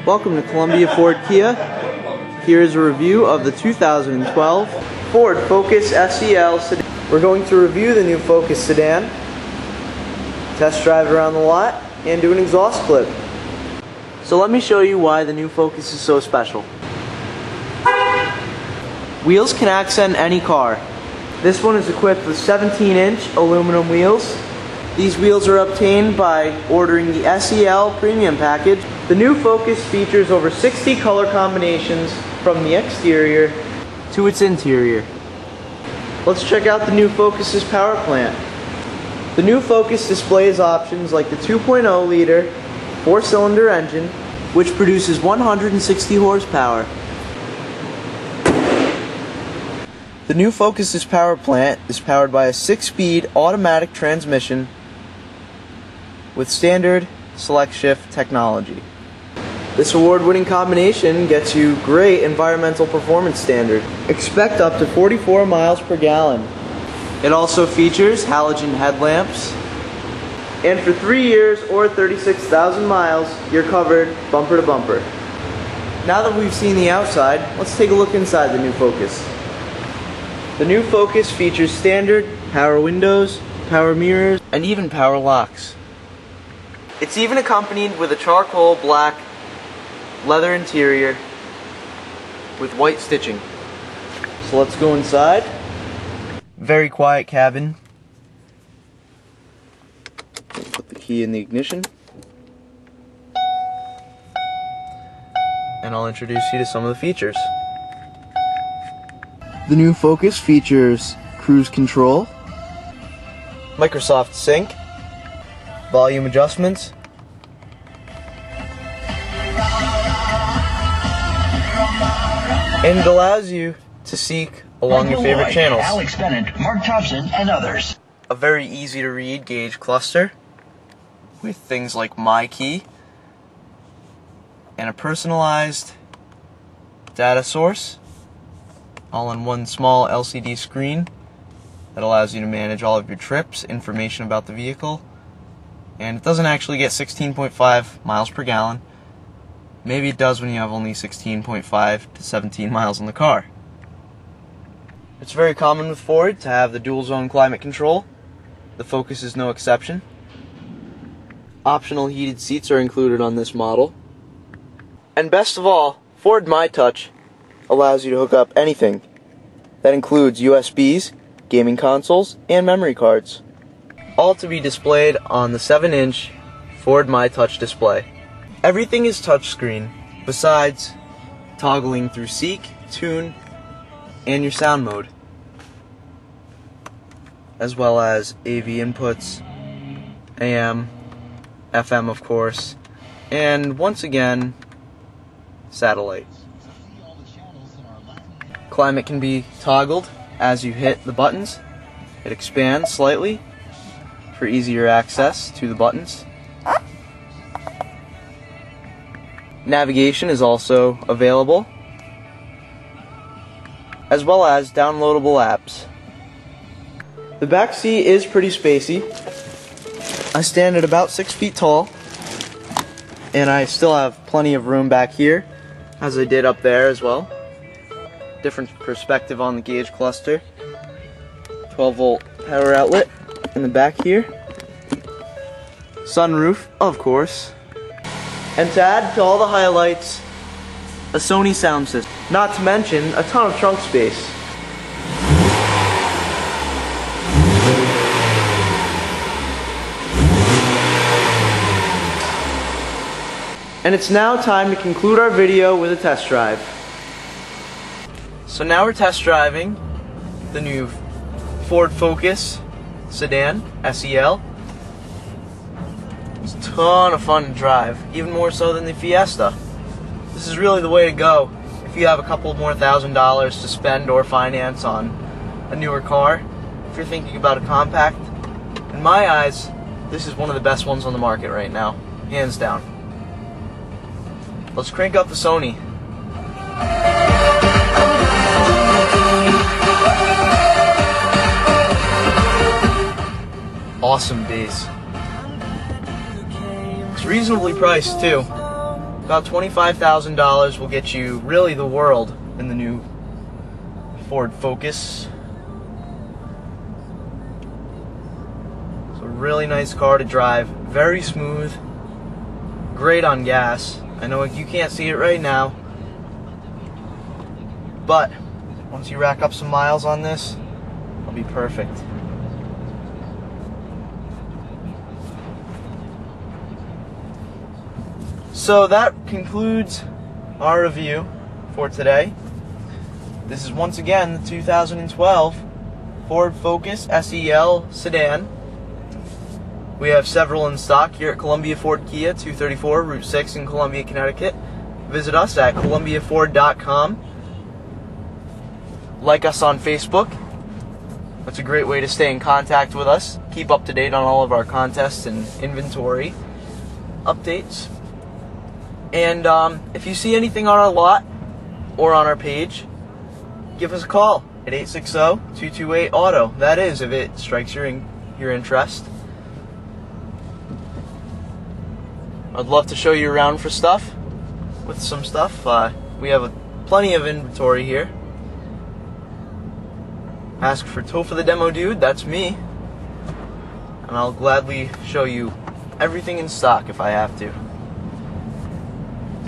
Welcome to Columbia Ford Kia. Here is a review of the 2012 Ford Focus SEL Sedan. We're going to review the new Focus Sedan, test drive around the lot, and do an exhaust clip. So let me show you why the new Focus is so special. Wheels can accent any car. This one is equipped with 17-inch aluminum wheels. These wheels are obtained by ordering the SEL Premium Package. The new Focus features over 60 color combinations from the exterior to its interior. Let's check out the new Focus's power plant. The new Focus displays options like the 2.0-liter 4-cylinder engine, which produces 160 horsepower. The new Focus's power plant is powered by a 6-speed automatic transmission with standard select shift technology. This award-winning combination gets you great environmental performance standard. Expect up to 44 miles per gallon. It also features halogen headlamps. And for 3 years or 36,000 miles, you're covered bumper to bumper. Now that we've seen the outside, let's take a look inside the new Focus. The new Focus features standard power windows, power mirrors, and even power locks. It's even accompanied with a charcoal black leather interior with white stitching. So let's go inside. Very quiet cabin. Put the key in the ignition. And I'll introduce you to some of the features. The new Focus features cruise control, Microsoft Sync, volume adjustments, and it allows you to seek along your favorite channels. Alex Bennett, Mark Thompson, and others. A very easy to read gauge cluster with things like My Key and a personalized data source all on one small LCD screen that allows you to manage all of your trips, information about the vehicle. And it doesn't actually get 16.5 miles per gallon. Maybe it does when you have only 16.5 to 17 miles in the car. It's very common with Ford to have the dual zone climate control. The Focus is no exception. Optional heated seats are included on this model. And best of all, Ford MyTouch allows you to hook up anything. That includes USBs, gaming consoles, and memory cards. All to be displayed on the 7-inch Ford MyTouch display. Everything is touchscreen, besides toggling through Seek, Tune, and your sound mode, as well as AV inputs, AM, FM of course, and once again, satellite. Climate can be toggled as you hit the buttons. It expands slightly for easier access to the buttons. Navigation is also available, as well as downloadable apps. The back seat is pretty spacey. I stand at about 6 feet tall, and I still have plenty of room back here, as I did up there as well. Different perspective on the gauge cluster. 12-volt power outlet in the back here. Sunroof, of course. And to add to all the highlights, a Sony sound system. Not to mention a ton of trunk space. And it's now time to conclude our video with a test drive. So now we're test driving the new Ford Focus Sedan, SEL. It's a ton of fun to drive, even more so than the Fiesta. This is really the way to go if you have a couple more $1,000s to spend or finance on a newer car. If you're thinking about a compact, in my eyes, this is one of the best ones on the market right now, hands down. Let's crank up the Sony. Awesome bass. It's reasonably priced too. About $25,000 will get you really the world in the new Ford Focus. It's a really nice car to drive, very smooth, great on gas. I know you can't see it right now, but once you rack up some miles on this, it'll be perfect. So that concludes our review for today. This is once again the 2012 Ford Focus SEL Sedan. We have several in stock here at Columbia Ford Kia, 234 Route 6 in Columbia, Connecticut. Visit us at columbiaford.com. Like us on Facebook. That's a great way to stay in contact with us. Keep up to date on all of our contests and inventory updates. And if you see anything on our lot or on our page, give us a call at 860-228-AUTO. That is, if it strikes your interest. I'd love to show you around for stuff, with some stuff. We have plenty of inventory here. Ask for Toph the Demo Dude, that's me. And I'll gladly show you everything in stock if I have to.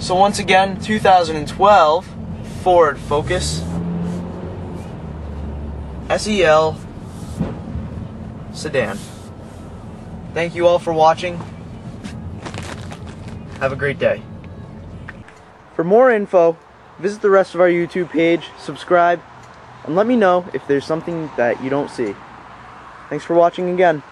So once again, 2012 Ford Focus SEL Sedan. Thank you all for watching. Have a great day. For more info, visit the rest of our YouTube page, subscribe, and let me know if there's something that you don't see. Thanks for watching again.